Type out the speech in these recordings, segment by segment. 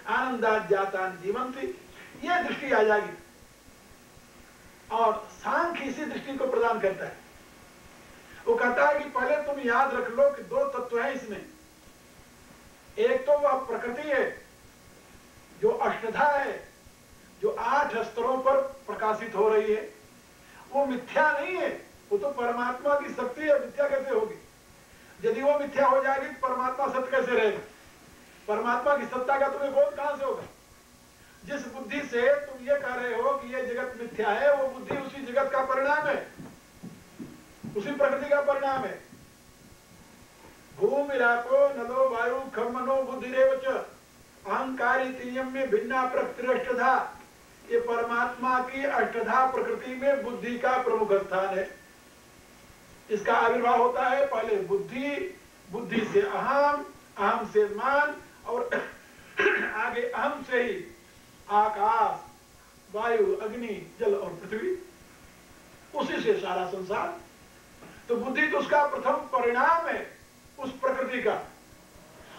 आनंदात जातान जीवंती, यह दृष्टि आ जाएगी। और सांख्य इसी दृष्टि को प्रदान करता है। वो कहता है कि पहले तुम याद रख लो कि दो तत्व हैं इसमें। एक तो वह प्रकृति है जो अष्टधा है, जो 8 स्तरों पर प्रकाशित हो रही है, वो मिथ्या नहीं है, वो तो परमात्मा की शक्ति है। मिथ्या कैसे होगी? यदि वो मिथ्या हो जाएगी तो परमात्मा सत्य कैसे रहेगा? परमात्मा की सत्ता का तुम्हें बोध कहां से होगा? जिस बुद्धि से तुम ये कह रहे हो कि ये जगत मिथ्या है, वो बुद्धि उसी जगत का परिणाम है, उसी प्रकृति का परिणाम है। भूमि रापो नलो वायु खम मनो बुद्धिरेव च अहंकारी तीयम में भिन्ना प्रकृतिरष्टधा। ये परमात्मा की अष्टधा प्रकृति में बुद्धि का प्रमुख स्थान है। इसका आविर्भाव होता है पहले बुद्धि, बुद्धि से अहम, अहम से मान, और आगे अहम से ही आकाश, वायु, अग्नि, जल और पृथ्वी, उसी से सारा संसार। तो बुद्धि तो उसका प्रथम परिणाम है उस प्रकृति का,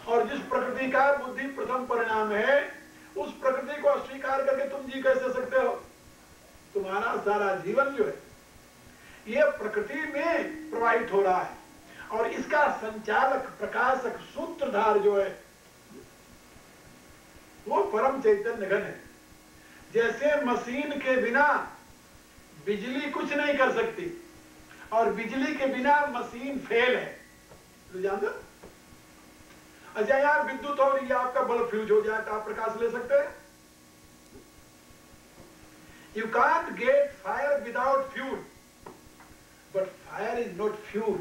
और जिस प्रकृति का बुद्धि प्रथम परिणाम है, उस प्रकृति को अस्वीकार करके तुम जी कैसे सकते हो? तुम्हारा सारा जीवन जो है ये प्रकृति में प्रवाहित हो रहा है, और इसका संचालक, प्रकाशक, सूत्रधार जो है वो परम चैतन्य घन है। जैसे मशीन के बिना बिजली कुछ नहीं कर सकती, और बिजली के बिना मशीन फेल है, तो जानते? अच्छा यार विद्युत हो रही है, आपका बल्ब फ्यूज हो जाए तो आप प्रकाश ले सकते हैं? You can't get fire without fuel, but fire is not fuel,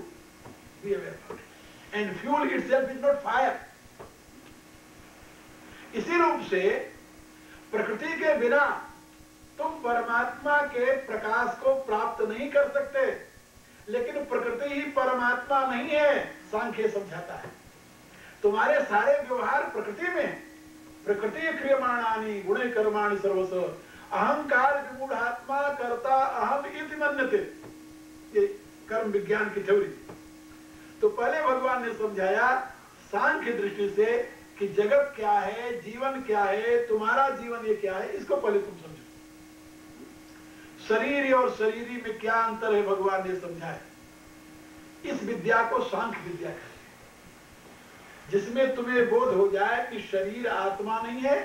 be aware, and fuel itself is not fire. इसी रूप से प्रकृति के बिना तुम परमात्मा के प्रकाश को प्राप्त नहीं कर सकते, लेकिन प्रकृति ही परमात्मा नहीं है, सांख्य समझाता है। तुम्हारे सारे व्यवहार प्रकृति में, प्रकृति क्रियमाणानि गुणे कर्माणि सर्वस्व अहंकार विमूढ़ात्मा कर्ता अहम इति मन्यते, ये कर्म विज्ञान की थ्योरी। तो पहले भगवान ने समझाया सांख्य दृष्टि से कि जगत क्या है, जीवन क्या है, तुम्हारा जीवन ये क्या है, इसको पहले तुम समझो। शरीर और शरीरी में क्या अंतर है भगवान ने समझाया। इस विद्या को सांख्य विद्या कहते हैं, जिसमें तुम्हें बोध हो जाए कि शरीर आत्मा नहीं है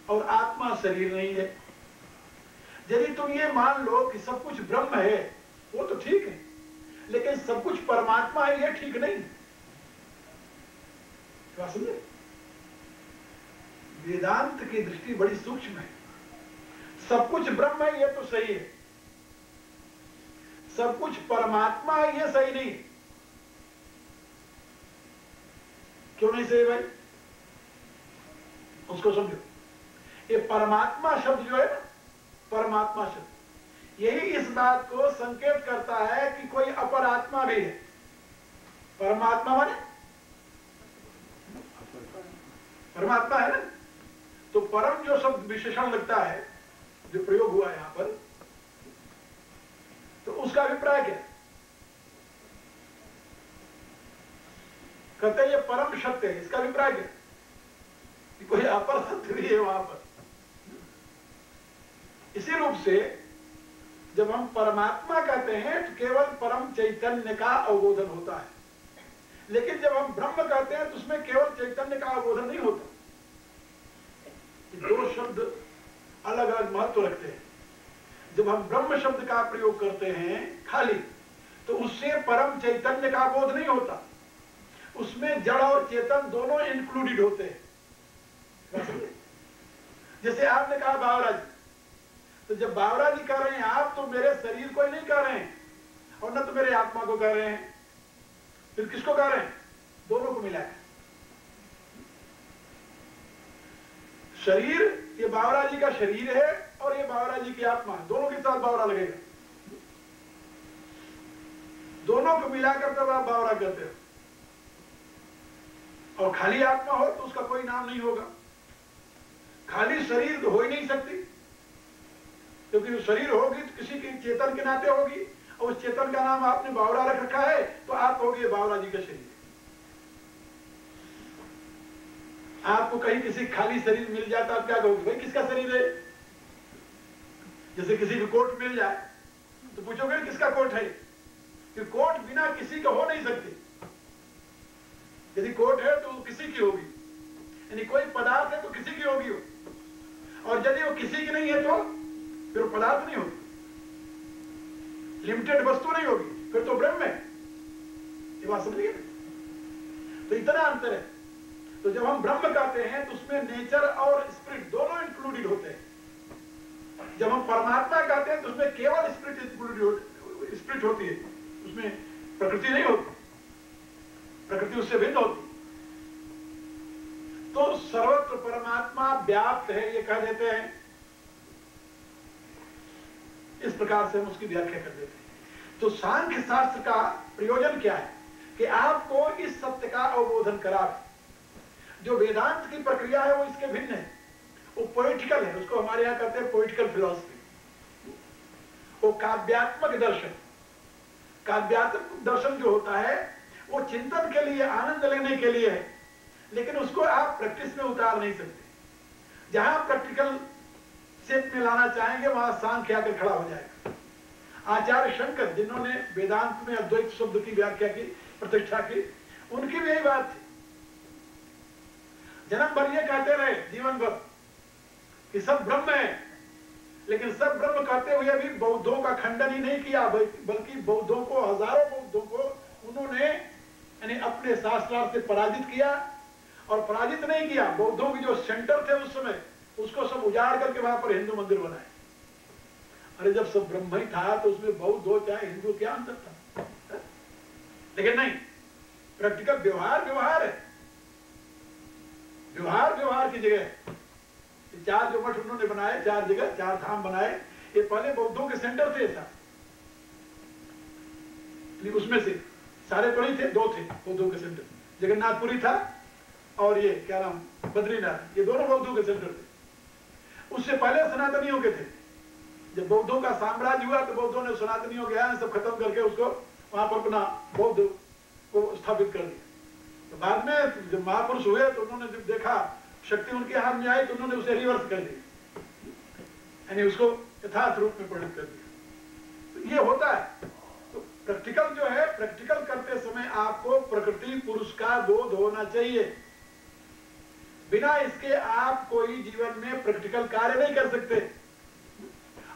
और आत्मा शरीर नहीं है। यदि तुम ये मान लो कि सब कुछ ब्रह्म है, वो तो ठीक है, लेकिन सब कुछ परमात्मा है, ये ठीक नहीं। क्या समझे? वेदांत की दृष्टि बड़ी सूक्ष्म है। सब कुछ ब्रह्म है, ये तो सही है, सब कुछ परमात्मा है, ये सही नहीं। क्यों नहीं सही भाई? उसको समझो। ये परमात्मा शब्द जो है ना, परमात्मा शब्द, यही इस बात को संकेत करता है कि कोई अपर आत्मा भी है। परमात्मा माने परमात्मा है ना, तो परम जो शब्द विशेषण लगता है, जो प्रयोग हुआ यहां पर, तो उसका अभिप्राय क्या? कहते हैं ये परम सत्य है, इसका अभिप्राय क्या? कि कोई अपर सत्य भी है वहां पर। इसी रूप से जब हम परमात्मा कहते हैं तो केवल परम चैतन्य का अवबोधन होता है, लेकिन जब हम ब्रह्म कहते हैं तो उसमें केवल चैतन्य का अवबोधन नहीं होता। दो शब्द अलग अलग महत्व रखते हैं। जब हम ब्रह्म शब्द का प्रयोग करते हैं खाली, तो उससे परम चैतन्य का बोध नहीं होता, उसमें जड़ और चेतन दोनों इंक्लूडेड होते हैं। जैसे आपने कहा बावरा जी, तो जब बावरा जी कह रहे हैं आप, तो मेरे शरीर को ही नहीं कह रहे हैं और न तो मेरे आत्मा को कह रहे हैं, फिर किसको कह रहे हैं? दोनों को मिलाया। शरीर, ये बावरा जी का शरीर है और ये बावरा जी की आत्मा है, दोनों के साथ बावरा लगेगा। दोनों को मिलाकर तब आप बावरा कहते हो। और खाली आत्मा हो तो उसका कोई नाम नहीं होगा। खाली शरीर तो हो ही नहीं सकती, क्योंकि शरीर होगी तो किसी के चेतन के नाते होगी, और उस चेतन का नाम आपने बावरा रख रखा है, तो आप कहोगे बावरा जी का शरीर। आपको कहीं किसी खाली शरीर मिल जाता आप क्या कहोगे, भाई किसका शरीर है? जैसे किसी भी कोट मिल जाए तो पूछोगे किसका कोट है, कि कोट बिना किसी का हो नहीं सकती। यदि कोट है तो किसी की होगी, यानी कोई पदार्थ है तो किसी की होगी वो, और यदि वो किसी की नहीं है तो फिर वो पदार्थ नहीं होगी, लिमिटेड वस्तु नहीं होगी, फिर तो ब्रह्म है। ये बात समझिए। तो इतना अंतर है। तो जब हम ब्रह्म कहते हैं तो उसमें नेचर और स्पिरिट दोनों इंक्लूडेड होते हैं। जब हम परमात्मा कहते हैं तो उसमें केवल स्पिरिट होती है, उसमें प्रकृति नहीं होती, प्रकृति उससे भिन्न होती। तो सर्वत्र परमात्मा व्याप्त है ये कह देते हैं। इस प्रकार से हम उसकी व्याख्या कर देते हैं। तो सांख्य शास्त्र का प्रयोजन क्या है कि आपको इस सत्य का अवबोधन करावे। जो वेदांत की प्रक्रिया है वो इसके भिन्न है, वो पोइटिकल है, उसको हमारे यहां कहते हैं पोइटिकल फिलॉसफी। वो काव्यात्मक दर्शन, काव्यात्मक दर्शन जो होता है वो चिंतन के लिए, आनंद लेने के लिए है, लेकिन उसको आप प्रैक्टिस में उतार नहीं सकते। जहां प्रैक्टिकल शेप में लाना चाहेंगे वहां सांख्य आकर खड़ा हो जाएगा। आचार्य शंकर जिन्होंने वेदांत में अद्वैत शब्द की व्याख्या की, प्रतिष्ठा की, उनकी भी यही बात थी। जन्म भर ये कहते रहे जीवन भर कि सब ब्रह्म है, लेकिन सब ब्रह्म कहते हुए भी बौद्धों का खंडन ही नहीं किया, बल्कि बौद्धों को, हजारों बौद्धों को उन्होंने यानी अपने शास्त्रार्थ से पराजित किया। और पराजित नहीं किया, बौद्धों की जो सेंटर थे उस समय उसको सब उजाड़ करके वहां पर हिंदू मंदिर बनाए। अरे जब सब ब्रह्म ही था तो उसमें बौद्ध हो चाहे हिंदू क्या अंतर था? लेकिन नहीं, प्रैक्टिकल व्यवहार व्यवहार है, व्यवहार व्यवहार की जगह। चार जो मठ उन्होंने बनाए, चार जगह, चार धाम बनाए, ये पहले बौद्धों के सेंटर थे। ऐसा उसमें से सारे तो नहीं थे, दो थे बौद्धों के सेंटर, जगन्नाथपुरी था और ये क्या नाम बद्रीनाथ, ये दोनों बौद्धों के सेंटर थे। उससे पहले सनातनियों के थे। जब बौद्धों का साम्राज्य हुआ तो बौद्धों ने सनातनियों के यहाँ सब खत्म करके उसको वहां पर अपना बौद्ध को स्थापित कर दिया। तो बाद में जब महापुरुष हुए तो उन्होंने जब देखा शक्ति उनके हाथ में आई तो उन्होंने उसे रिवर्स कर दिया, यानी उसको यथार्थ रूप में परिणत कर दिया। तो ये होता है। तो प्रैक्टिकल जो है, प्रैक्टिकल करते समय आपको प्रकृति पुरुष का बोध होना चाहिए। बिना इसके आप कोई जीवन में प्रैक्टिकल कार्य नहीं कर सकते।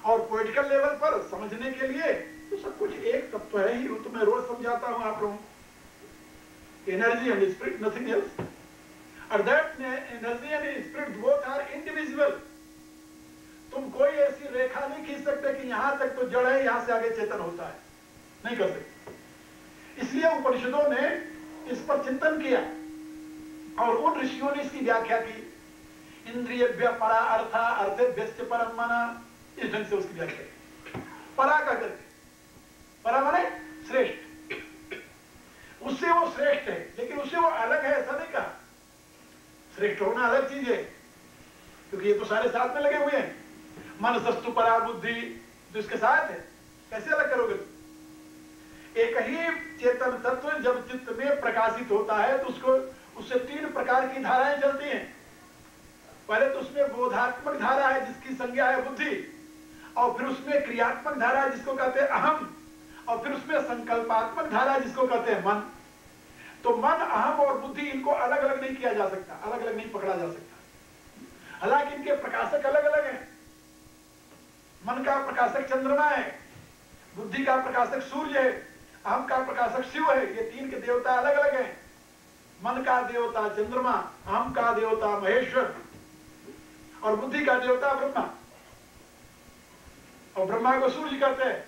और पॉलिटिकल लेवल पर समझने के लिए तो सब कुछ एक तत्व है ही, वो तो मैं रोज समझाता हूं आप लोगों को, energy and spirit, nothing else. और that energy and spirit both are individual. तुम कोई ऐसी रेखा नहीं खींच सकते कि यहां तक तो जड़ है, यहां से आगे चेतन होता है, नहीं कर सकते। इसलिए उपनिषदों ने इस पर चिंतन किया और उन ऋषियों ने इसकी व्याख्या की। इंद्रियभ्य परा अर्था अर्थेभ्यश्च परम मना, इस ढंग से उसकी व्याख्या की। परा का करके, परा माने श्रेष्ठ, उससे वो श्रेष्ठ है, लेकिन उससे वो अलग है ऐसा नहीं कहा। श्रेष्ठ होना अलग चीज है, क्योंकि ये तो सारे साथ में लगे हुए हैं। मन सस्तु परा बुद्धि तो इसके साथ है, कैसे अलग करोगे? एक ही चेतन तत्व जब चित्त में प्रकाशित होता है तो उसको, उससे तीन प्रकार की धाराएं चलती हैं। पहले तो उसमें बोधात्मक धारा है जिसकी संज्ञा है बुद्धि, और फिर उसमें क्रियात्मक धारा है जिसको कहते हैं अहम, और फिर उसमें संकल्पात्मक धारा जिसको कहते हैं मन। तो मन, अहम और बुद्धि, इनको अलग अलग नहीं किया जा सकता, अलग अलग नहीं पकड़ा जा सकता। हालांकि इनके प्रकाशक अलग अलग हैं। मन का प्रकाशक चंद्रमा है, बुद्धि का प्रकाशक सूर्य है, अहम का प्रकाशक शिव है। ये तीन के देवता अलग अलग हैं। मन का देवता चंद्रमा, अहम का देवता महेश्वर और बुद्धि का देवता ब्रह्मा, और ब्रह्मा को सूर्य कहते हैं।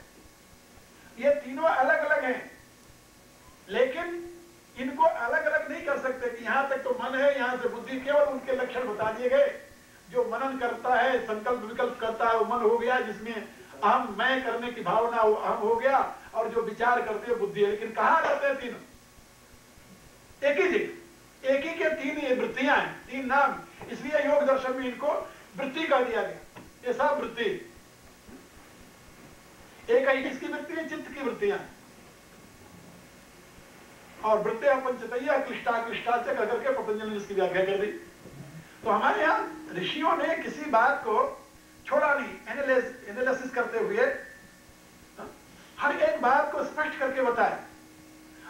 ये तीनों अलग अलग हैं, लेकिन इनको अलग अलग नहीं कर सकते कि यहां तक तो मन है, यहां से बुद्धि। केवल उनके लक्षण बता दिए गए। जो मनन करता है, संकल्प विकल्प करता है, वो मन हो गया, जिसमें अहम मैं करने की भावना वो अहम हो गया, और जो विचार करते हैं बुद्धि है। लेकिन कहां करते हैं तीनों? एक ही जगह, एक ही के तीन ये वृत्तियां हैं, तीन नाम। इसलिए योग दर्शन में इनको वृत्ति कह दिया गया। ये सब वृत्ति एक ही किसकी वृत्ति है? चित्त की वृत्तियां। और वृत्तियां पंचतैया क्लिष्टा क्लिष्टा से करके पतंजलि ने इसकी व्याख्या कर दी। तो हमारे यहाँ ऋषियों ने किसी बात को छोड़ा नहीं, एनालिसिस करते हुए हर एक बात को स्पष्ट करके बताया।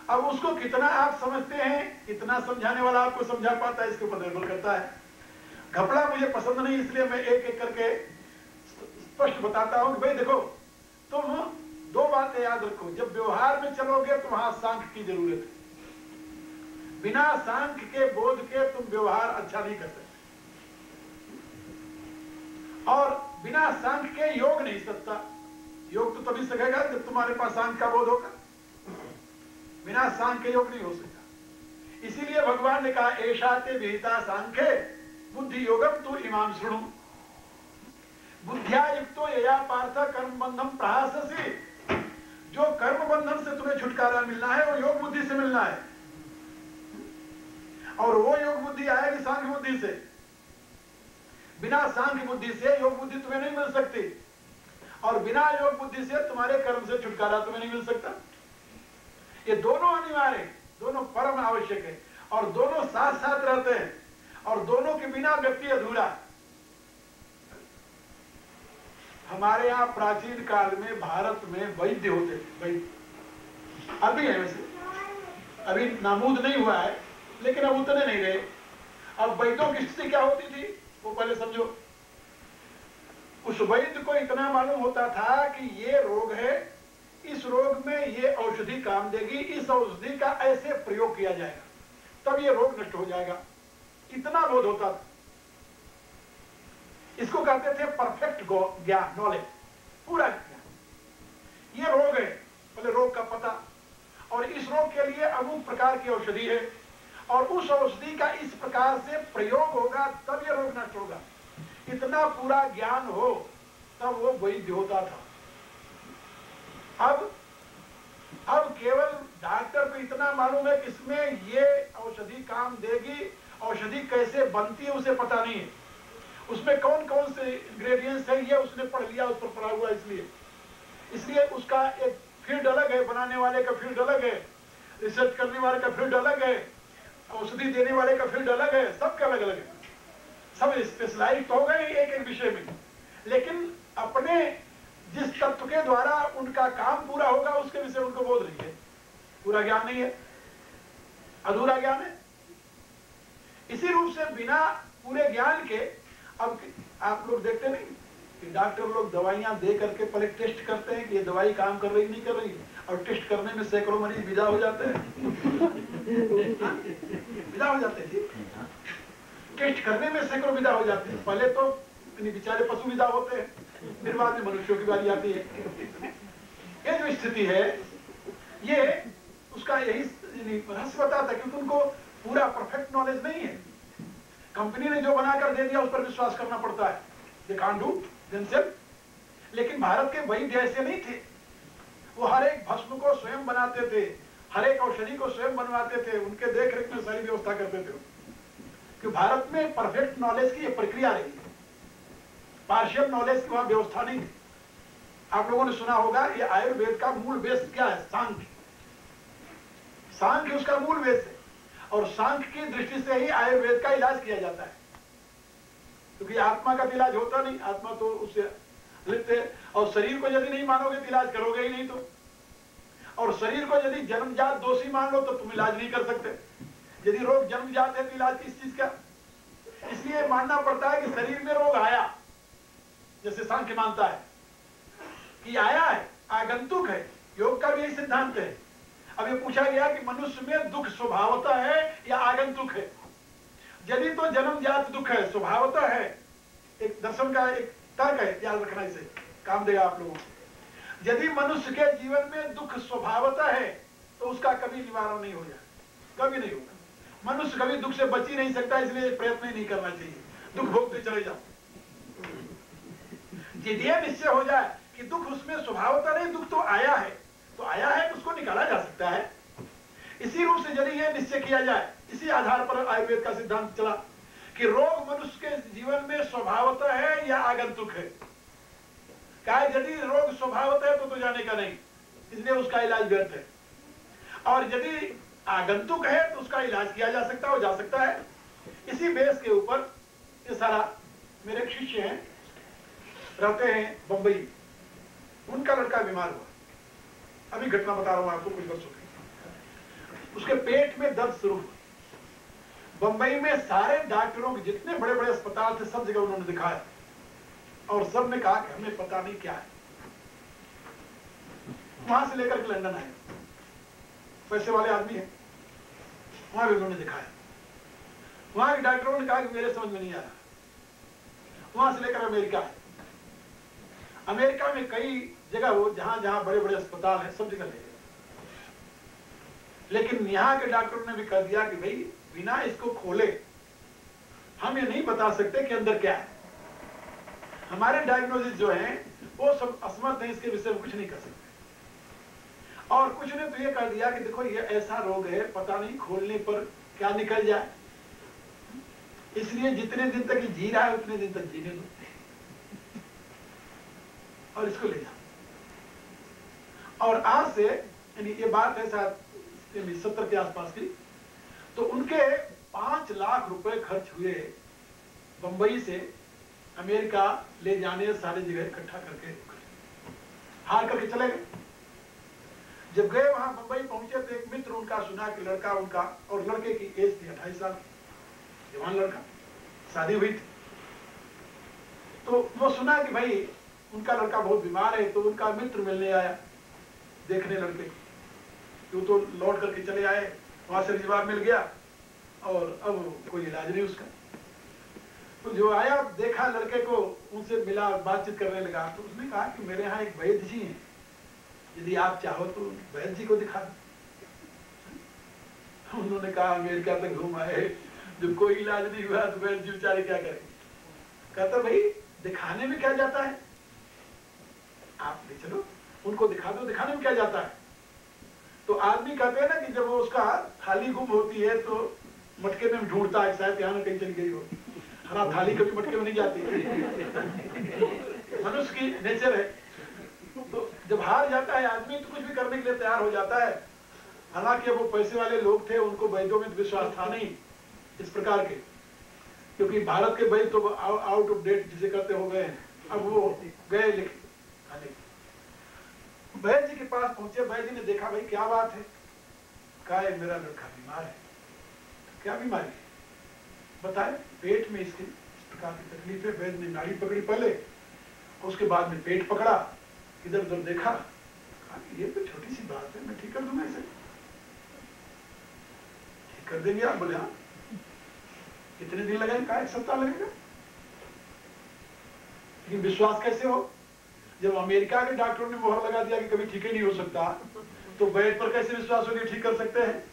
अब उसको कितना आप समझते हैं, कितना समझाने वाला आपको समझा पाता है, इसके ऊपर निर्भर करता है। घपला मुझे पसंद नहीं, इसलिए मैं एक एक करके स्पष्ट बताता हूं कि भाई देखो, तुम दो बातें याद रखो, जब व्यवहार में चलोगे तो वहां सांख्य की जरूरत है। बिना सांख्य के बोध के तुम व्यवहार अच्छा नहीं कर सकते, और बिना सांख्य के योग नहीं सकता। योग तो तभी सकेगा जब तुम्हारे पास सांख्य का बोध होगा, बिना सांख्य के योग नहीं हो सकता। इसीलिए भगवान ने कहा एषा ते विहिता सांख्ये बुद्धि योगम तु इमाम शृणु बुद्धिया युक्तो यया पार्थ कर्म बंधम प्रहाससि। जो कर्म बंधन से तुम्हें छुटकारा मिलना है वो योग बुद्धि से मिलना है, और वो योग बुद्धि आएगी सांख्य बुद्धि से। बिना सांख्य बुद्धि से योग बुद्धि तुम्हें नहीं मिल सकती, और बिना योग बुद्धि से तुम्हारे कर्म से छुटकारा तुम्हें नहीं मिल सकता। ये दोनों अनिवार्य है, दोनों परम आवश्यक है, और दोनों साथ साथ रहते हैं, और दोनों के बिना व्यक्ति अधूरा। हमारे यहाँ प्राचीन काल में भारत में वैद्य होते थे, वैद्य अभी है, वैसे अभी नामूद नहीं हुआ है, लेकिन अब उतने नहीं रहे। अब वैद्यों की स्थिति क्या होती थी वो पहले समझो। उस वैद्य को इतना मालूम होता था कि ये रोग है, इस रोग में ये औषधि काम देगी, इस औषधि का ऐसे प्रयोग किया जाएगा तब ये रोग नष्ट हो जाएगा, इतना बोध होता था। इसको कहते थे परफेक्ट ज्ञान, नॉलेज, पूरा ज्ञान। ये रोग है, पहले रोग का पता, और इस रोग के लिए अमुक प्रकार की औषधि है, और उस औषधि का इस प्रकार से प्रयोग होगा तब ये रोग नष्ट होगा। इतना पूरा ज्ञान हो तब वो वैद्य होता था। अब केवल डॉक्टर को इतना मालूम है कि इसमें ये औषधि काम देगी, औषधि कैसे बनती है उसे पता नहीं है, उसमें कौन कौन से इंग्रेडिएंट्स है ये उसने पढ़ लिया, उस पर पढ़ा हुआ, इसलिए उसका एक फील्ड अलग है, बनाने वाले का फील्ड अलग है, रिसर्च करने वाले का फील्ड अलग है, औषधि देने वाले का फील्ड अलग है, सबका अलग अलग है। सब स्पेशलाइज तो हो गए एक एक विषय में, लेकिन अपने जिस तत्व के द्वारा उनका काम पूरा होगा उसके विषय उनको बोध नहीं है, पूरा ज्ञान नहीं है, अधूरा ज्ञान है। इसी रूप से बिना पूरे ज्ञान के, अब आप लोग देखते नहीं कि डॉक्टर लोग दवाइयां दे करके पहले टेस्ट करते हैं कि ये दवाई काम कर रही नहीं कर रही, और टेस्ट करने में सैकड़ों मरीज विदा हो जाते हैं, विदा हो जाते हैं। टेस्ट करने में सैकड़ों विदा हो जाते हैं, पहले तो बेचारे पशु विदा होते हैं, फिर बाद में मनुष्यों की बारी आती है। ये जो स्थिति है ये उसका यही रहस्य बताता है, क्योंकि उनको पूरा परफेक्ट नॉलेज नहीं है। कंपनी ने जो बनाकर दे दिया उस पर विश्वास करना पड़ता है, दे कांट डू देमसेल्फ। लेकिन भारत के वैद्य ऐसे नहीं थे, वो हर एक भस्म को स्वयं बनाते थे, हर एक औषधि को स्वयं बनवाते थे, उनके देख रेख में सारी व्यवस्था करते थे। कि भारत में परफेक्ट नॉलेज की ये प्रक्रिया रही है, पार्शियल नॉलेज की वहां व्यवस्था नहीं थी। आप लोगों ने सुना होगा ये आयुर्वेद का मूल बेस क्या है, सांख्य। सांख्य उसका मूल बेस है, और सांख्य की दृष्टि से ही आयुर्वेद का इलाज किया जाता है, क्योंकि आत्मा का इलाज होता नहीं, आत्मा तो उससे लिप्त है, और शरीर को यदि नहीं मानोगे तो इलाज करोगे ही नहीं। तो और शरीर को यदि जन्मजात दोषी मान लो तो तुम इलाज नहीं कर सकते। यदि रोग जन्मजात है तो इलाज किस चीज का? इसलिए मानना पड़ता है कि शरीर में रोग आया, जैसे सांख्य मानता है कि आया है, आगंतुक है। योग का भी यही सिद्धांत है। अब ये पूछा गया कि मनुष्य में दुख स्वभावतः है या आगंतुक है? यदि तो जन्मजात दुख है, स्वभावतः है, एक दर्शन का एक तर्क है, याद रखना, इसे काम देगा आप लोगों को। यदि मनुष्य के जीवन में दुख स्वभावतः है तो उसका कभी निवारण नहीं हो जाए, कभी नहीं होगा। मनुष्य कभी दुख से बच ही नहीं सकता, इसलिए प्रयत्न ही नहीं करना चाहिए, दुख भोगते चले जाओ। यदि यह निश्चय हो जाए कि दुख उसमें स्वभावतः नहीं, दुख तो आया है, तो आया है तो उसको निकाला जा सकता है। इसी रूप से यदि यह निश्चय किया जाए, इसी आधार पर आयुर्वेद का सिद्धांत चला कि रोग मनुष्य के जीवन में स्वभावतः है या आगंतुक है। क्या यदि रोग स्वभावतः है तो जाने का नहीं, इसलिए उसका इलाज व्यर्थ है, और यदि आगंतुक है तो उसका इलाज किया जा सकता है, हो जा सकता है। इसी बेस के ऊपर ये सारा मेरे एक शिष्य हैं, रहते हैं बंबई, उनका लड़का बीमार हुआ। अभी घटना बता रहा हूं आपको, कुछ वर्षों की। उसके पेट में दर्द शुरू हुआ। बंबई में सारे डॉक्टरों के जितने बड़े बड़े अस्पताल थे सब जगह उन्होंने दिखाया और सब ने कहा कि हमें पता नहीं क्या है। वहां से लेकर के लंदन आए, पैसे वाले आदमी है, वहां भी उन्होंने दिखाया। वहां के डॉक्टरों ने कहा कि मेरे समझ में नहीं आ रहा। वहां से लेकर अमेरिका है, अमेरिका में कई जगह वो जहां जहां बड़े बड़े अस्पताल हैं सब जगह ले गए। लेकिन यहाँ के डॉक्टरों ने भी कह दिया कि भाई बिना इसको खोले हम ये नहीं बता सकते कि अंदर क्या है। हमारे डायग्नोसिस जो है वो सब असमर्थ है, इसके विषय में कुछ नहीं कर सकते। और कुछ ने तो ये कह दिया कि देखो ये ऐसा रोग है, पता नहीं खोलने पर क्या निकल जाए, इसलिए जितने दिन तक ये जी रहा है उतने दिन तक जीने दो और इसको ले जाओ। और आज से यानी ये बात है शायद 70 के आसपास की, तो उनके 5 लाख रुपए खर्च हुए बंबई से अमेरिका ले जाने, सारी जगह इकट्ठा करके हार करके चले गए। जब गए वहां बंबई पहुंचे तो एक मित्र उनका सुना कि लड़का उनका, और लड़के की एज थी 28 साल, जवान लड़का, शादी हुई थी। तो वो सुना कि भाई उनका लड़का बहुत बीमार है, तो उनका मित्र मिलने आया देखने लड़के को। तो लौट करके चले आए, वहां से जवाब मिल गया और अब कोई इलाज नहीं उसका। तो जो आया देखा लड़के को, उनसे मिला, बातचीत करने लगा, तो उसने कहा कि मेरे यहाँ एक वैद्य जी हैं, यदि आप चाहो तो वैद्य जी को दिखा दो। उन्होंने कहा अमेरिका तक घूम आए, जब कोई इलाज नहीं हुआ तो वैद्य जी बेचारे क्या करें। कहता भाई दिखाने में क्या जाता है, आप ले चलो उनको दिखा दो, दिखाने में क्या जाता है। तो आदमी कहते हैं ना कि जब वो उसका थाली गुम होती है तो मटके में ढूंढता है, शायद यहाँ कहीं चली गई हो। हरा थाली कभी मटके में नहीं जाती, मनुष्य की नेचर है। तो जब हार जाता है आदमी तो कुछ भी करने के लिए तैयार हो जाता है। हालांकि वो पैसे वाले लोग थे, उनको वैद्यों में विश्वास था नहीं इस प्रकार के, क्योंकि भारत के वैद्य तो आउट ऑफ डेट जिसे कहते हो गए हैं। अब वो गए लिखे वैद्य जी के पास पहुंचे। वैद्य जी ने देखा भाई क्या बात है, कहा मेरा लड़का बीमार है। क्या बीमारी है बताए, पेट में इसकी इस प्रकार की तकलीफ है। वैद्य ने नाड़ी पकड़ी पहले, उसके बाद में पेट पकड़ा, इधर उधर देखा, कहा ये तो छोटी सी बात है, मैं ठीक कर दूंगा इसे। ठीक कर देंगे आप? बोले हाँ। कितने दिन लगेंगे? कहा 1 सप्ताह लगेगा। लेकिन विश्वास कैसे हो जब अमेरिका के डॉक्टरों ने मोहर लगा दिया कि कभी ठीक ही नहीं हो सकता, तो वैद्य पर कैसे विश्वास हो कि ठीक कर सकते हैं।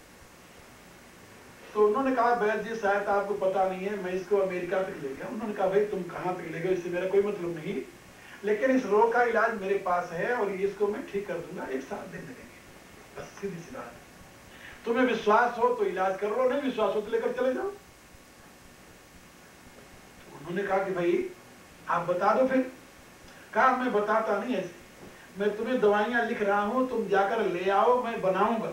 तो उन्होंने कहा वैद्य जी शायद आपको पता नहीं है, मैं इसको अमेरिका तक ले गया। उन्होंने कहा भाई तुम कहाँ तक ले गए, इससे मेरा कोई मतलब नहीं, लेकिन इस रोग का इलाज मेरे पास है और इसको मैं ठीक कर दूंगा, 1 साल दिन लगेंगे, बस सीधी सी बात। तुम्हें विश्वास हो तो इलाज कर लो, नहीं विश्वास हो तो लेकर चले जाओ। तो उन्होंने कहा कि भाई आप बता दो फिर। कहा मैं बताता नहीं ऐसे, मैं तुम्हें दवाइयां लिख रहा हूं, तुम जाकर ले आओ, मैं बनाऊंगा।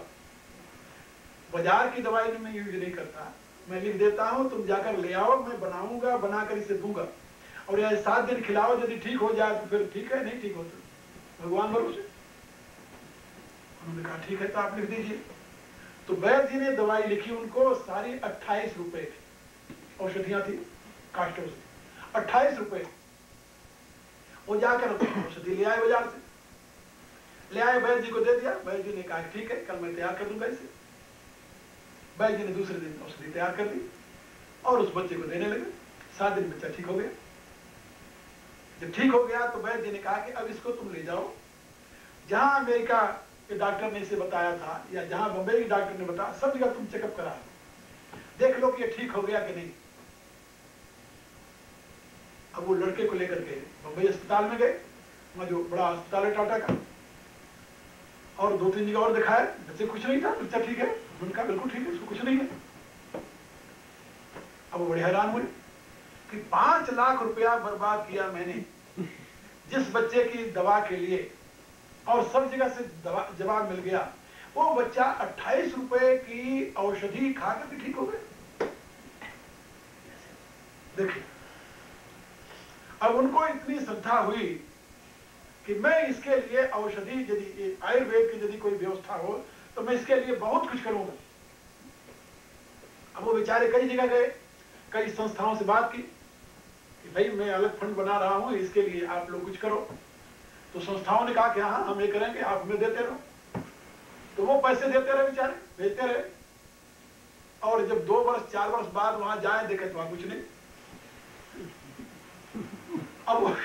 बाजार की दवाई में यूज नहीं करता, मैं लिख देता हूं, तुम जाकर ले आओ, मैं बनाऊंगा, बनाकर इसे दूंगा और यह 7 दिन खिलाओ, यदि ठीक हो जाए तो फिर ठीक है, नहीं ठीक हो तो भगवान भरोसे। उन्होंने कहा ठीक है तो आप लिख दीजिए। तो वैद्य जी ने दवाई लिखी उनको, सारी 28 रुपए की औषधियां थी, कास्ट औषधि 28 रुपए। वो जाकर औषधि ले आए बाजार से, ले आए, वैद्य जी को दे दिया। वैद्य जी ने कहा ठीक है कल मैं तैयार कर दूंगा इसे। वैद्य जी ने दूसरे दिन औषधि तैयार कर दी और उस बच्चे को देने लगे। 7 दिन बच्चा ठीक हो गया। जब ठीक हो गया तो वैद्य जी ने कहा कि अब इसको तुम ले जाओ, जहां अमेरिका के डॉक्टर ने इसे बताया था या जहां बंबई के डॉक्टर ने बताया, सब जगह तुम चेकअप करा लो, देख लो कि ये ठीक हो गया कि नहीं। अब वो लड़के को लेकर के बंबई अस्पताल में गए, वहां जो बड़ा अस्पताल है टाटा का, और 2-3 जगह और दिखाया, बच्चे कुछ नहीं था, बच्चा ठीक है। उनका बिल्कुल ठीक है, उसको कुछ नहीं है। अब वो बड़े हैरान हुए कि 5 लाख रुपया बर्बाद किया मैंने जिस बच्चे की दवा के लिए, और सब जगह से जवाब मिल गया। वो बच्चा 28 रुपए की औषधि खाकर के ठीक हो गया। देखिए अब उनको इतनी श्रद्धा हुई कि मैं इसके लिए औषधि, यदि आयुर्वेद की यदि कोई व्यवस्था हो तो मैं इसके लिए बहुत कुछ करूंगा। अब वो बेचारे कई जगह गए, कई संस्थाओं से बात की कि भाई मैं अलग फंड बना रहा हूं, इसके लिए आप लोग कुछ करो। तो संस्थाओं ने कहा कि हाँ हम ये करेंगे, आप हमें देते रहो। तो वो पैसे देते रहे, बेचारे भेजते रहे। और जब 2 वर्ष 4 वर्ष बाद वहां जाए, देखे तो वहां कुछ नहीं। अब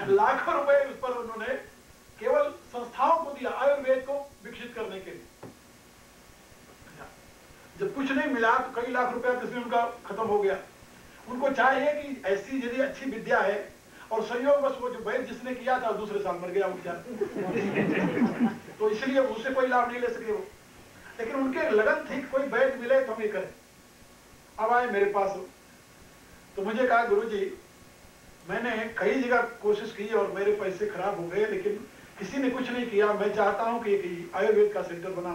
लाखों रुपए उस पर उन्होंने केवल संस्थाओं को दिया आयुर्वेद को विकसित करने के लिए। जब कुछ नहीं मिला तो कई लाख रुपया किसी उनका खत्म हो गया। उनको चाहिए कि ऐसी यदि अच्छी विद्या है, और संयोग बस वो जो वैद्य जिसने किया था दूसरे साल मर गया उनका तो इसलिए उससे कोई लाभ नहीं ले सके वो। लेकिन उनके लगन थी कोई वैद्य मिले तो हम ये करें। अब आए मेरे पास, तो मुझे कहा गुरुजी मैंने कई जगह कोशिश की और मेरे पैसे खराब हो गए, लेकिन किसी ने कुछ नहीं किया। मैं चाहता हूं कि आयुर्वेद का सेंटर बना।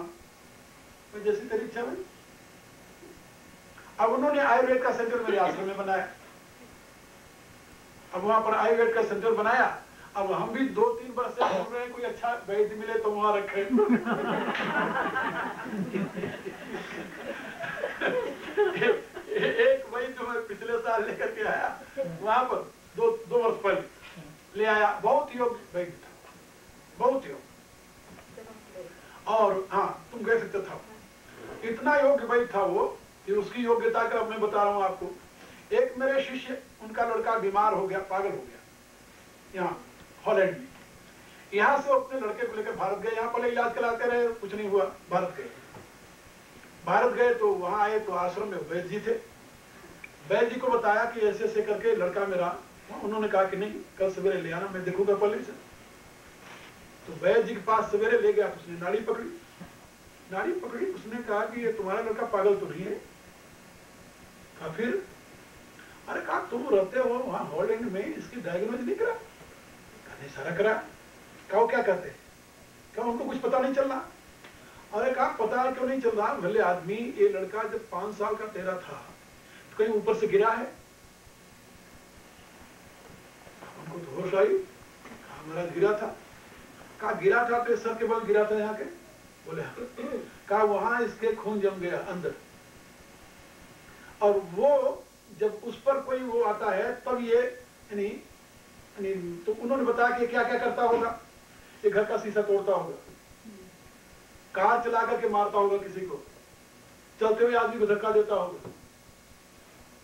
तो जैसी तेरी इच्छा भाई। अब उन्होंने आयुर्वेद का सेंटर मेरे आश्रम में बनाया। अब वहां पर आयुर्वेद का सेंटर बनाया। अब हम भी 2-3 वर्ष से सुन रहे हैं कोई अच्छा वैद्य मिले तो वहां रखे। एक वैद्य जो मैं पिछले साल लेकर के आया, वहां पर 2 वर्ष पहले ले आया, बहुत योग्य वैद्य था, बहुत योग्य। और हाँ तुम कह सकते था, इतना योग्य वैद्य था वो कि उसकी योग्यता का मैं बता रहा हूं आपको। एक मेरे शिष्य, उनका लड़का बीमार हो गया, पागल हो गया, यहाँ हॉलैंड में। यहाँ से वो अपने लड़के को लेकर भारत गए। यहाँ पहले इलाज कराते रहे, कुछ नहीं हुआ, भारत गए। भारत गए तो वहां आए तो आश्रम में वैद्य जी थे। वैद्य जी को बताया कि ऐसे ऐसे करके लड़का मेरा। उन्होंने कहा कि नहीं, कल सवेरे ले आना, मैं देखूंगा पहले से। तो वैद्य जी के पास सवेरे ले गया, उसने नाड़ी पकड़ी। उसने कहा कि ये तुम्हारा लड़का पागल तो नहीं है? कहा फिर? अरे कहा तुम रहते हो वहां हॉलैंड में, इसकी डायग्नोज नहीं करा? कहा नहीं सारा करा। कहा क्या कहते हैं? कहा उनको कुछ पता नहीं चल रहा। अरे कहा पता क्यों नहीं चल रहा? भले आदमी, ये लड़का जब 5 साल का तेरा था तो कहीं ऊपर से गिरा है? उनको तो होश आई। कहा महाराज गिरा था। कहा गिरा था तो सर के बल गिरा था यहाँ के? बोले कहा वहां इसके खून जम गया अंदर, और वो जब उस पर कोई वो आता है तब ये तो उन्होंने बताया कि क्या क्या करता होगा। ये घर का शीशा तोड़ता होगा, कार चला करके मारता होगा किसी को, चलते हुए आदमी को धक्का देता होगा।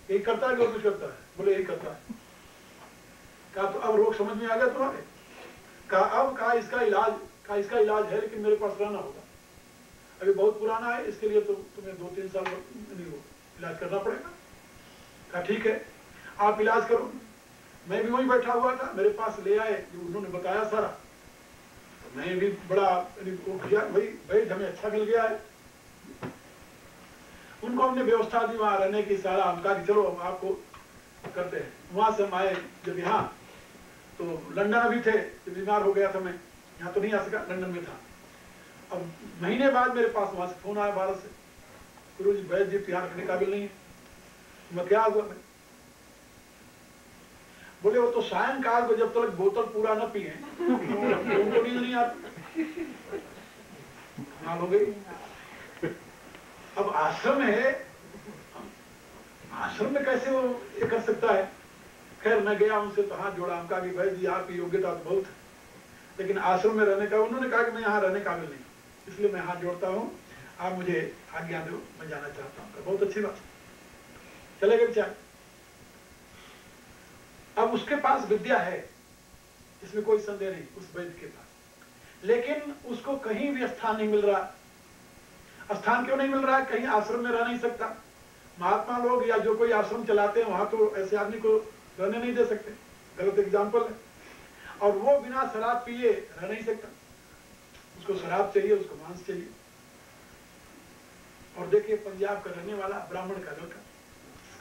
यही करता है कि और कुछ करता है? बोले यही करता है। कहा तो अब रोग समझ में आ गया तुम्हारे? कहा अब कहा इसका इलाज है, लेकिन मेरे पास रहना होगा। अभी बहुत पुराना है, इसके लिए तो तुम्हें 2-3 साल इलाज करना पड़ेगा। कहा ठीक है, आप इलाज करो। मैं भी वहीं बैठा हुआ था, मेरे पास ले आए, जो उन्होंने बताया सारा। तो मैं भी बड़ा भाई हमें अच्छा मिल गया है। उनको हमने व्यवस्था दी वहां रहने की, सारा। हम कहा कि चलो हम आपको करते हैं। वहां से हम आए जब यहाँ, तो लंदन अभी थे, जब बीमार हो गया था मैं, यहाँ तो नहीं आ सका, लंदन में था। अब महीने बाद मेरे पास वहां से फोन आया भारत से, गुरुजी वैद्य जी यहाँ रखने काबिल नहीं है। मैं क्या हुआ? मैं बोले वो तो सायंकाल को जब तक बोतल पूरा न पिए उनको नींद नहीं आती। हो गई। अब आश्रम है, आश्रम में कैसे वो ये कर सकता है? खैर मैं गया, उनसे तो हाथ जोड़ा, हम कहा कि भाई जी आपकी योग्यता तो बहुत है, लेकिन आश्रम में रहने का। उन्होंने कहा कि मैं यहाँ रहने काबिल नहीं, इसलिए मैं हाथ जोड़ता हूँ, आप मुझे आज्ञा दो, मैं जाना चाहता हूँ। बहुत अच्छी बात, चले गए बेचारे। अब उसके पास विद्या है, इसमें कोई संदेह नहीं, उस वैद्य के पास, लेकिन उसको कहीं भी स्थान नहीं मिल रहा। स्थान क्यों नहीं मिल रहा है? कहीं आश्रम में रह नहीं सकता। महात्मा लोग या जो कोई आश्रम चलाते हैं वहां तो ऐसे आदमी को रहने नहीं दे सकते, गलत एग्जाम्पल है। और वो बिना शराब पिए रह नहीं सकता, उसको शराब चाहिए, उसको मांस चाहिए। और देखिए पंजाब का रहने वाला ब्राह्मण का लड़का,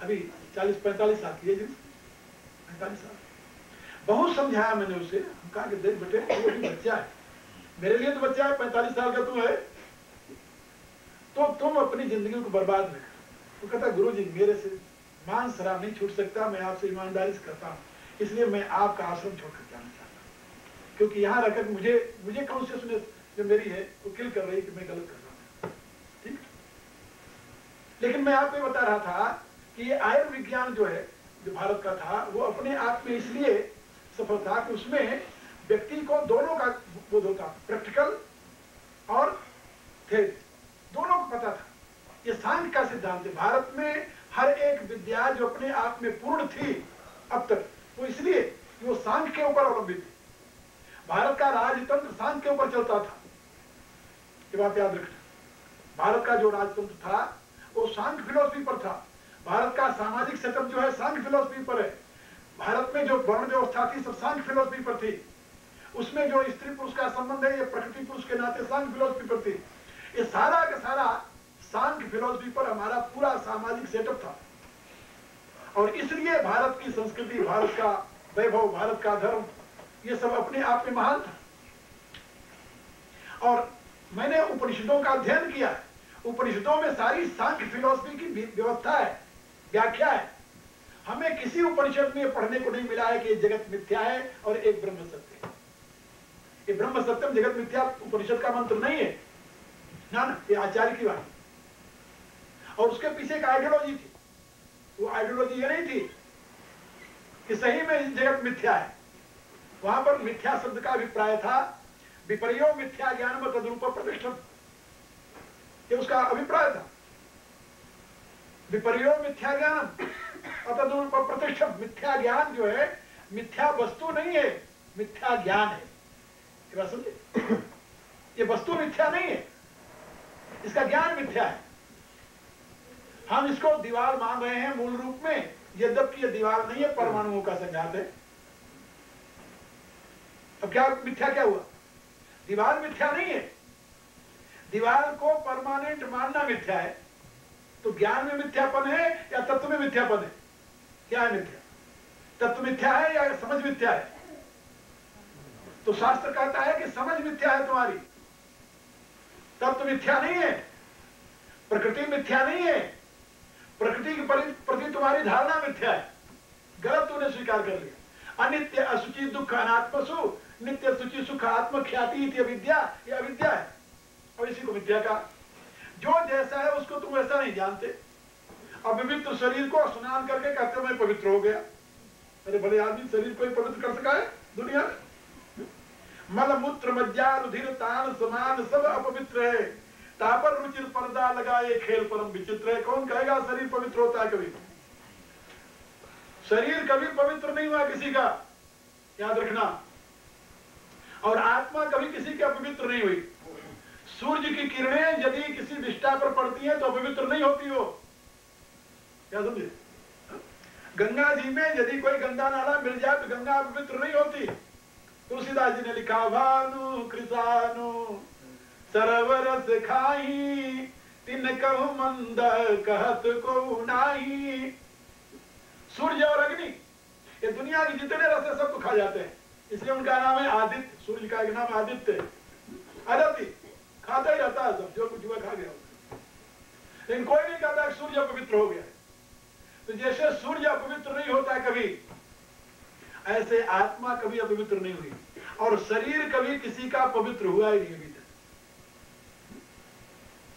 अभी 40-45 साल की एज, 45 साल। बहुत समझाया मैंने उसे, कहा कि देख बेटे वो भी बच्चा है, मेरे लिए तो बच्चा है, 45 साल का तू है, तो तुम अपनी जिंदगी को बर्बाद न कर। तो कहता गुरुजी मेरे से मांस शराब नहीं छूट सकता, मैं आपसे ईमानदारी से कहता हूँ, इसलिए मैं आपका आश्रम छोड़कर जाना चाहता हूँ, क्योंकि यहाँ रहकर मुझे कॉन्शियसनेस जो मेरी है वो किल कर रही है कि मैं गलत कर रहा हूँ। ठीक, लेकिन मैं आपको बता रहा था कि ये आयुर्विज्ञान जो है, जो भारत का था, वो अपने आप में इसलिए सफल था कि उसमें व्यक्ति को दोनों का बोध होता, प्रैक्टिकल और थेरी, दोनों को पता था। ये सांख्य का सिद्धांत है। भारत में हर एक विद्या जो अपने आप में पूर्ण थी अब तक, वो इसलिए कि वो सांख्य के ऊपर अवलंबित थी। भारत का राजतंत्र सांख्य के ऊपर चलता था, ये बात याद रखना। भारत का जो राजतंत्र था वो सांख्य फिलोसफी पर था। भारत का सामाजिक सेटअप जो है सांख्य फिलोसफी पर है। भारत में जो वर्ण व्यवस्था थी सब सांख्य फिलोसफी पर थी। उसमें जो स्त्री पुरुष का संबंध है ये प्रकृति पुरुष के नाते सांख्य फिलोसफी पर थी। ये सारा का सारा सांख्य फिलोसफी पर हमारा पूरा सामाजिक सेटअप था। और इसलिए भारत की संस्कृति, भारत का वैभव, भारत का धर्म, ये सब अपने आप में महान था। और मैंने उपनिषदों का अध्ययन किया। उपनिषदों में सारी सांख्य फिलोसफी की व्यवस्था है, व्याख्या है। हमें किसी उपनिषद में पढ़ने को नहीं मिला है कि जगत मिथ्या है और एक ब्रह्म सत्य है। ये ब्रह्म सत्यम जगत मिथ्या उपनिषद का मंत्र नहीं है ना, ये आचार्य की बात। और उसके पीछे एक आइडियोलॉजी थी। वो आइडियोलॉजी ये नहीं थी कि सही में जगत मिथ्या है। वहां पर मिथ्या शब्द का अभिप्राय था विपर्यो मिथ्या ज्ञान में तद्रूप प्रतिष्ठम, ये उसका अभिप्राय था। विपर्यो मिथ्या ज्ञान तद्रूप प्रतिष्ठम, मिथ्या ज्ञान जो है मिथ्या वस्तु नहीं है, मिथ्या ज्ञान है। ये बात समझे? ये वस्तु मिथ्या नहीं है, इसका ज्ञान मिथ्या है। हम इसको दीवार मान रहे हैं मूल रूप में, यद्यपि ये दीवार नहीं है, परमाणुओं का संघात है। अब क्या मिथ्या क्या हुआ? दीवार मिथ्या नहीं है। दीवार को परमानेंट मानना मिथ्या है। तो ज्ञान में मिथ्यापन है या तत्व में मिथ्यापन है? क्या है मिथ्या? तत्व मिथ्या है या समझ मिथ्या है? तो शास्त्र कहता है कि समझ मिथ्या है तुम्हारी, तत्व मिथ्या नहीं है, प्रकृति मिथ्या नहीं है, प्रकृति के प्रति तुम्हारी धारणा मिथ्या है। गलत तूने स्वीकार कर लिया। अनित्य असुचि दुख अनात्मसु नित्य सुचि सुख आत्म ख्याति इति अविद्या, ये अविद्या है। और इसी को मिथ्या का, जो जैसा है उसको तुम वैसा नहीं जानते। अपवित्र शरीर को स्नान करके कहते मैं पवित्र हो गया। अरे भले आदमी शरीर को ही पवित्र कर सका है दुनिया में? मल मूत्र मज्जा रुधिर तान समान सब अपवित्र है, तापर रुचिर पर्दा लगाए खेल परम विचित्र है। कौन कहेगा शरीर पवित्र होता है? कभी शरीर कभी पवित्र नहीं हुआ किसी का, याद रखना। और आत्मा कभी किसी की अपवित्र नहीं हुई। सूर्य की किरणें यदि किसी विष्टा पर पड़ती हैं तो अपवित्र नहीं होती हो, क्या समझे? गंगा जी में यदि कोई गंगा नाला मिल जाए तो गंगा अपवित्र नहीं होती। तुलसीदास जी ने लिखा, भानु कृषानु सरोवर से खाई तिन कहु मंद कहत को नाही। सूर्य और अग्नि ये दुनिया के जितने रस है सबको खा जाते हैं, इसलिए उनका नाम है आदित्य। सूर्य का एक नाम आदित्य, आदित्य खाता ही रहता है सब, जो कुछ हुआ खा गया। लेकिन कोई नहीं कहता सूर्य पवित्र हो गया। तो जैसे सूर्य अपवित्र नहीं होता कभी, ऐसे आत्मा कभी अपवित्र नहीं हुई और शरीर कभी किसी का पवित्र हुआ ही नहीं अभी तक।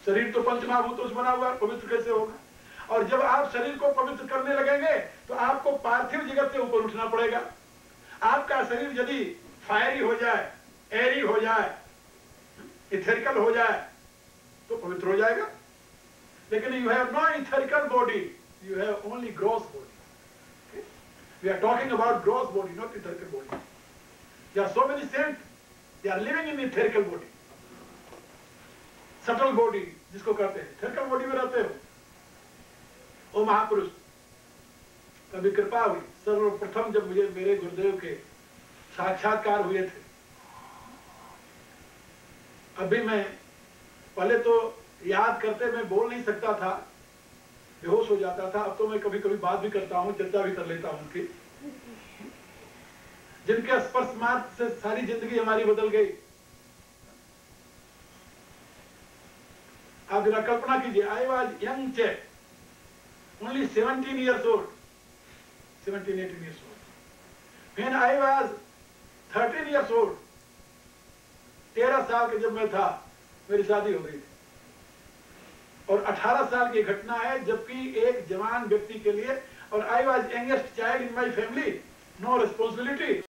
शरीर तो पंचमहाभूतों से बना हुआ है, पवित्र कैसे होगा? और जब आप शरीर को पवित्र करने लगेंगे तो आपको पार्थिव जगत से ऊपर उठना पड़ेगा। आपका शरीर यदि फायरी हो जाए, एरी हो जाए, इथेरिकल हो जाए तो पवित्र हो जाएगा। लेकिन you have no etherical body, you have only gross body. We are talking about gross body, not etherical body. There are so many saint, they are living in etherical body, subtle body जिसको कहते हैं, इथेरिकल body में रहते हो। ओ महापुरुष, कभी कृपा हुई, सर्वप्रथम जब मुझे मेरे गुरुदेव के साक्षात्कार हुए थे, अभी मैं पहले तो याद करते मैं बोल नहीं सकता था, बेहोश हो जाता था। अब तो मैं कभी कभी बात भी करता हूँ, चर्चा भी कर लेता हूँ उनकी, जिनके स्पर्श मात्र से सारी जिंदगी हमारी बदल गई। आप जरा कल्पना कीजिए, I was young chap, only 17 years old, 17-18 years old, When I was 13 years old, 13 साल के जब मैं था, मेरी शादी हो गई थी। और 18 साल की घटना है, जबकि एक जवान व्यक्ति के लिए, और I was youngest child in my family, no responsibility.